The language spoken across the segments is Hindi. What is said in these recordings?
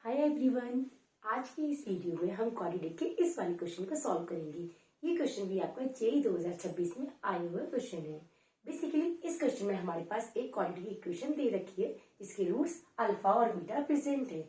हाय एवरीवन, आज की इस वीडियो में हम कोऑर्डिनेट के इस वाले क्वेश्चन को सॉल्व करेंगे। ये क्वेश्चन भी आपका जेईई 2026 में आए हुए क्वेश्चन है। बेसिकली इस क्वेश्चन में हमारे पास एक कोऑर्डिनेट की इक्वेशन दे रखी है जिसके रूट्स अल्फा और बीटा प्रेजेंट है।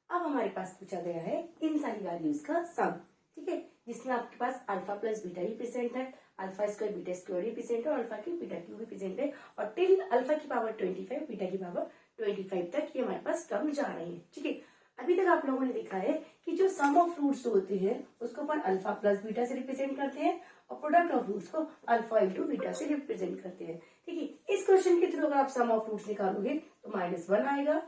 अब हमारे पास पूछा गया है इन सारी वैल्यूज का सम, ठीक है, जिसमें आपके पास अल्फा प्लस बीटा ही प्रेजेंट है, अल्फा स्क्वायर बीटा स्क्वायर ही प्रेजेंट है और अल्फा की बीटा क्यूब भी प्रेजेंट है और टिल अल्फा की पावर 25 बीटा की पावर 25 तक ये हमारे पास टर्म जा रहे हैं। ठीक है, अभी तक आप लोगों ने देखा है कि जो सम ऑफ रूट्स होते हैं उसको अपन अल्फा प्लस बीटा से रिप्रेजेंट करते हैं और प्रोडक्ट ऑफ रूट्स को अल्फा इंटू बीटा से रिप्रेजेंट करते हैं। ठीक है, इस क्वेश्चन के थ्रू अगर आप सम ऑफ रूट्स निकालोगे तो -1 आएगा,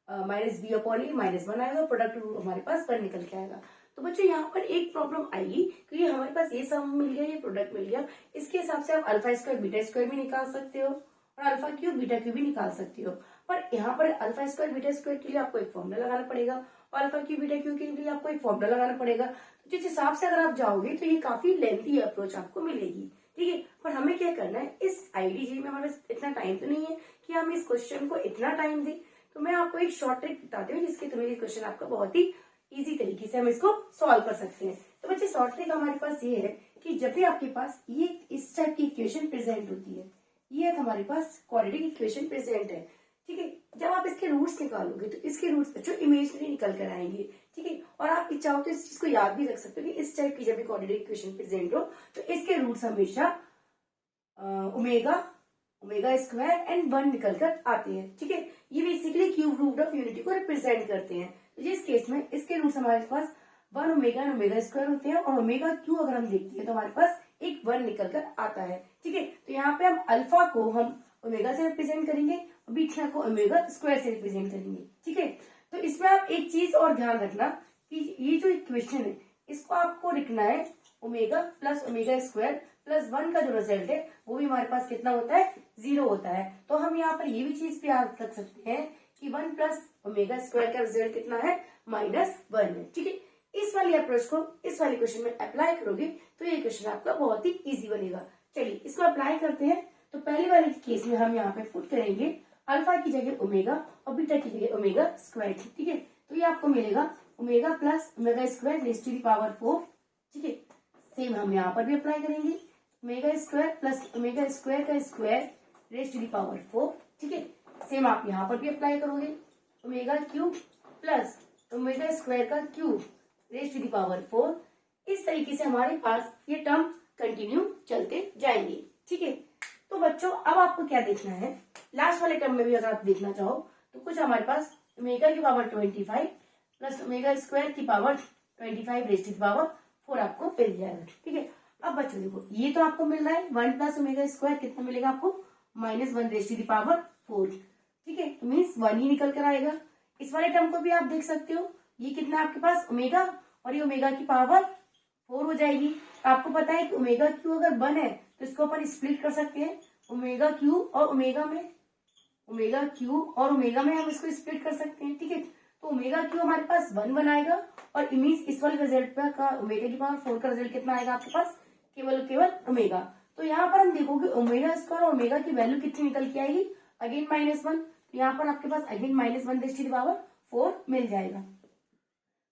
माइनस बी अपॉन ए -1 आएगा, प्रोडक्ट रूट हमारे पास 1 निकल के आएगा। तो बच्चों यहाँ पर एक प्रॉब्लम आएगी क्योंकि हमारे पास ये सम मिल गया, ये प्रोडक्ट मिल गया, इसके हिसाब से आप अल्फा स्क्वायर बीटा स्क्वायर भी निकाल सकते हो और अल्फा क्यूब बीटा क्यूब भी निकाल सकते हो। पर यहाँ पर अल्फा स्क्वायर बीटा स्क्वायर के लिए आपको एक फॉर्मूला लगाना पड़ेगा और अल्फा क्यूब बीटा क्यूब के लिए आपको एक फॉर्मूला लगाना पड़ेगा। तो जिस हिसाब से अगर आप जाओगे तो ये काफी लेंथी अप्रोच आपको मिलेगी। ठीक है, पर हमें क्या करना है, इस आईडीजी में हमारे पास इतना टाइम तो नहीं है कि हम इस क्वेश्चन को इतना टाइम दें। तो मैं आपको एक शॉर्ट ट्रिक बताती हूँ जिसके थ्रू ये क्वेश्चन आपका बहुत ही इजी तरीके से हम इसको सॉल्व कर सकते हैं। तो बच्चे शॉर्ट ट्रिक हमारे पास ये है कि जब भी आपके पास ये इस टाइप की इक्वेशन प्रेजेंट होती है, ये हमारे पास क्वाड्रेटिक इक्वेशन प्रेजेंट है। ठीक है, जब आप इसके रूट्स निकालोगे तो इसके रूट्स बच्चों इमेजिनरी निकल कर आएंगे। ठीक है, और आप चाहो तो इस चीज को याद भी रख सकते हो कि इस टाइप की जब भी क्वाड्रेटिक इक्वेशन प्रेजेंट हो तो इसके रूट्स हमेशा ओमेगा ओमेगा स्क्वायर एंड 1 निकल कर आते हैं। ठीक है, ये basically cube root of unity को रिप्रेजेंट करते हैं। तो जिस केस में इसके रूट्स हमारे पास 1 ओमेगा एंड ओमेगा स्क्वायर होते हैं और ओमेगा क्यू अगर हम देखते हैं तो हमारे पास एक 1 निकल कर आता है। ठीक है, तो यहाँ पे हम अल्फा को हम ओमेगा से रिप्रेजेंट करेंगे और बीटा को ओमेगा स्क्वायर से रिप्रेजेंट करेंगे। ठीक है, तो इसमें आप एक चीज और ध्यान रखना कि ये जो इक्वेशन है इसको आपको लिखना है omega plus omega square plus 1 का जो रिजल्ट है वो भी हमारे पास कितना होता है, 0 होता है। तो हम यहाँ पर ये भी चीज भी याद रख सकते हैं कि 1 प्लस ओमेगा स्क्वायर का रिजल्ट कितना है, -1 है। ठीक है, इस वाली अप्रोच को इस वाले क्वेश्चन में अप्लाई करोगे तो ये क्वेश्चन आपका बहुत ही इजी बनेगा। चलिए इसको अप्लाई करते हैं। तो पहले वाले केस में हम यहाँ पे पुट करेंगे अल्फा की जगह ओमेगा और बीटा की जगह ओमेगा स्क्वायर। ठीक है, तो ये आपको मिलेगा omega plus omega square raise to the power 4। ठीक है, सेम हम यहाँ पर भी अप्लाई करेंगे omega square plus omega square का square raise to the power 4। ठीक है, सेम आप यहाँ पर भी अप्लाई करोगे omega cube plus omega square का cube raise to the power 4। इस तरीके से हमारे पास ये टर्म कंटिन्यू चलते जाएंगे। ठीक है, तो बच्चों अब आपको क्या देखना है, लास्ट वाले टर्म में भी अगर आप देखना चाहो तो कुछ हमारे पास ओमेगा की पावर 25 प्लस ओमेगा स्क्वायर की power 25 raise to the power 4 आपको मिल जाएगा। ठीक है, अब बच्चों देखो ये तो आपको मिल रहा है 1 प्लस ओमेगा स्क्वायर कितना मिलेगा आपको, -1 रेज़ टू द पावर 4। ठीक है, तो मीन्स 1 ही निकल कर आएगा। इस वाले टर्म को भी आप देख सकते हो, ये कितना आपके पास ओमेगा और ये ओमेगा की पावर 4 हो जाएगी। आपको पता है कि ओमेगा क्यू अगर 1 है तो इसको अपन स्प्लिट कर सकते हैं ओमेगा क्यू और ओमेगा में, ओमेगा क्यू और ओमेगा में हम इसको स्प्लिट कर सकते हैं। ठीक है, तो ओमेगा क्यू हमारे पास 1 बनाएगा और मीन्स इस वाले रिजल्ट का ओमेगा की पावर 4 का रिजल्ट कितना आएगा आपके पास, केवल ओमेगा। तो यहाँ पर हम देखोगे ओमेगा स्क्वायर और ओमेगा की वैल्यू कितनी निकल के आएगी, अगेन -1। तो यहाँ पर आपके पास again -1 raise to the power 4 मिल जाएगा।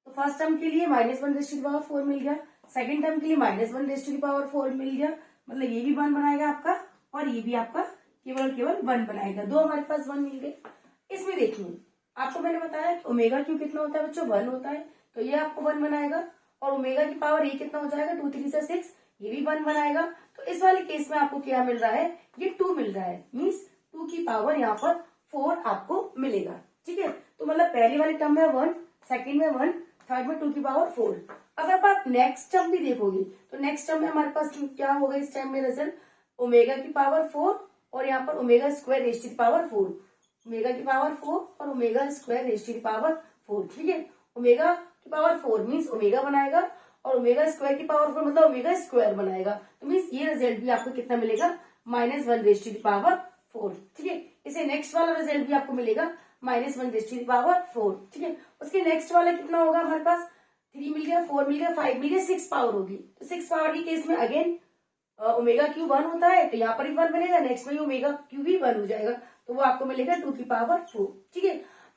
तो फर्स्ट टर्म के लिए -1 रेज़ टू द पावर 4 मिल गया, सेकंड टर्म के लिए -1 रेज़ टू द पावर 4 मिल गया, मतलब ये भी 1 बनाएगा आपका और ये भी आपका केवल 1 बनाएगा। दो हमारे पास 1 मिल गए। इसमें देखिए आपको मैंने बताया कि ओमेगा क्यू कितना होता है बच्चों, 1 होता है, तो ये आपको 1 बनाएगा और ओमेगा की पावर ये कितना हो जाएगा, 2 3 से 6, ये भी 1 बनाएगा। तो इस वाले केस में आपको क्या मिल रहा है, ये 2 मिल रहा है, मीन्स 2 की पावर यहाँ पर 4 आपको मिलेगा। ठीक है, तो मतलब पहले वाले टर्म में 1, सेकेंड में 1, थर्ड में 2 की पावर 4। अगर आप नेक्स्ट टर्म भी देखोगे तो नेक्स्ट टर्म में हमारे पास क्या होगा, इस टाइम में रिजल्ट ओमेगा की पावर 4 और यहाँ पर omega square raise to the power 4, omega की पावर 4 और omega square raise to the power 4। ठीक है, ओमेगा की पावर 4 मीन्स ओमेगा बनाएगा और ओमेगा स्क्वायर की पावर 4 मतलब ओमेगा स्क्वायर बनाएगा। तो मीन्स ये रिजल्ट भी आपको कितना मिलेगा, -1 रेज़ टू द पावर 4। ठीक है, इसे नेक्स्ट वाला रिजल्ट भी आपको मिलेगा -1 रेज़ टू द पावर 4। ठीक है, उसके नेक्स्ट वाला कितना होगा हमारे पास, 3 मिल गया, 4 मिल गया, 5 मिल गया, 6 पावर होगी। तो 6 पावर के केस में अगेन ओमेगा क्यू 1 होता है तो यहाँ पर भी 1 बनेगा, नेक्स्ट में ओमेगा क्यू भी 1 हो जाएगा, तो वो आपको मिलेगा 2 की पावर 4। ठीक है,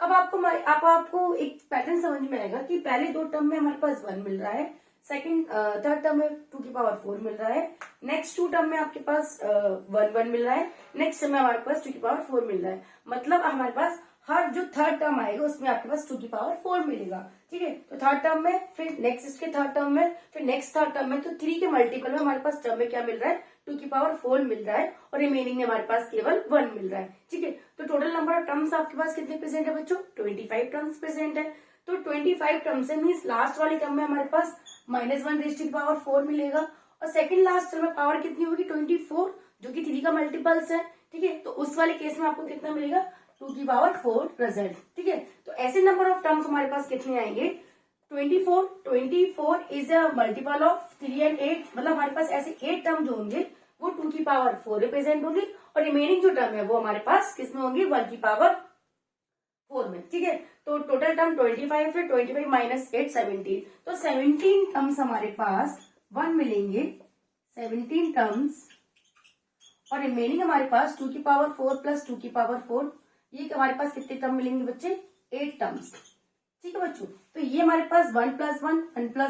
अब आपको एक पैटर्न समझ में आएगा कि पहले दो टर्म में हमारे पास 1 मिल रहा है, थर्ड टर्म में 2 की पावर 4 मिल रहा है, नेक्स्ट 2 टर्म में आपके पास 1 मिल रहा है, नेक्स्ट टर्म में हमारे पास 2 की पावर 4 मिल रहा है। मतलब हमारे पास हर जो थर्ड टर्म आएगा उसमें आपके पास 2 की पावर 4 मिलेगा। ठीक है, तो थर्ड टर्म में, फिर नेक्स्ट इसके थर्ड टर्म में, फिर नेक्स्ट थर्ड टर्म में, तो 3 के मल्टीपल में हमारे पास टर्म में क्या मिल रहा है, 2 की पावर 4 मिल रहा है, और रिमेनिंग में हमारे पास केवल 1 मिल रहा है। ठीक है, तो टोटल नंबर ऑफ टर्म्स आपके पास कितने प्रेजेंट है बच्चों, 25 टर्म्स प्रेजेंट है। तो 25 टर्म्स है मीन्स लास्ट वाली टर्म में हमारे पास -1 रेज़ टू दी पावर 4 मिलेगा, और सेकंड लास्ट टर्म में पावर कितनी होगी, 24, जो कि 3 का मल्टीपल्स है। ठीक है, तो उस वाले केस में आपको कितना मिलेगा, 2 की पावर 4 रिजल्ट। ठीक है, तो ऐसे नंबर ऑफ टर्म्स हमारे पास कितने आएंगे, 24 is a multiple of 3 and 8, मतलब हमारे पास ऐसे 8 टर्म जो होंगे वो 2 की पावर 4 रिप्रेजेंट होंगे, और रिमेनिंग जो टर्म है वो हमारे पास किसमें होंगे, 1 की पावर 4 में। ठीक है, तो टोटल टर्म 25 है, 25 माइनस 8 17, तो 17 टर्म्स हमारे पास 1 मिलेंगे, 17 टर्म्स, और रिमेनिंग हमारे पास 2 की पावर 4 प्लस 2 की पावर 4, ये हमारे पास कितने टर्म मिलेंगे बच्चे, 8 टर्म्स। ठीक है बच्चों, तो ये हमारे पास 1 प्लस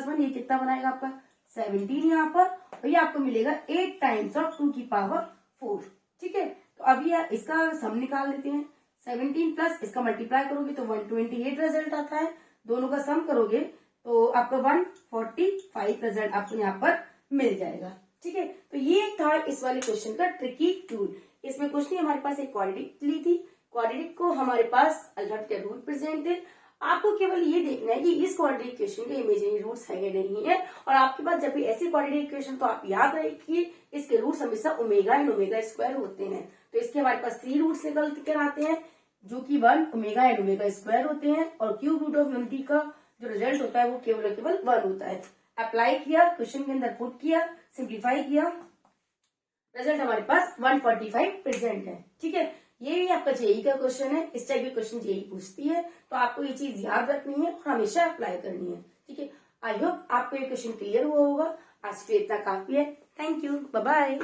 1 ये कितना बनाएगा आपका 17 यहाँ पर, और ये आपको मिलेगा 8 टाइम्स ऑफ 2 की पावर 4। ठीक है, तो अभी इसका सम निकाल लेते हैं, 17 प्लस इसका मल्टीप्लाई करोगे तो 128 रिजल्ट आता है, दोनों का सम करोगे तो आपका 145 रिजल्ट आपको यहाँ पर मिल जाएगा। ठीक है, तो ये था इस वाले क्वेश्चन का ट्रिकी टूल। इसमें कुछ नहीं, हमारे पास एक क्वाड्रेटिक ली थी, क्वाड्रेटिक को हमारे पास अल्फाबेट रूट प्रेजेंट थे, आपको केवल ये देखना है कि इस क्वाड्रेटिक इक्वेशन के इमेजिनरी रूट्स है या नहीं है, और आपके पास जब भी ऐसी क्वाड्रेटिक इक्वेशन तो आप याद रखिए इसके रूट्स हमेशा ओमेगा एंड ओमेगा स्क्वायर होते हैं। तो इसके हमारे पास 3 रूट्स निकल कर आते हैं, जो कि 1 ओमेगा एंड ओमेगा स्क्वायर होते हैं, और क्यूब रूट ऑफ यूनिटी का जो रिजल्ट होता है वो केवल 1 होता है। अप्लाई किया, क्वेश्चन के अंदर पुट किया, सिंप्लीफाई किया, रिजल्ट हमारे पास 145 प्रेजेंट है। ठीक है, ये भी आपका जेई का क्वेश्चन है, इस टाइप के क्वेश्चन जेई पूछती है, तो आपको ये चीज याद रखनी है और हमेशा अप्लाई करनी है। ठीक है, आई होप आपको ये क्वेश्चन क्लियर हुआ होगा। आज के इतना काफी है। Thank you, bye bye.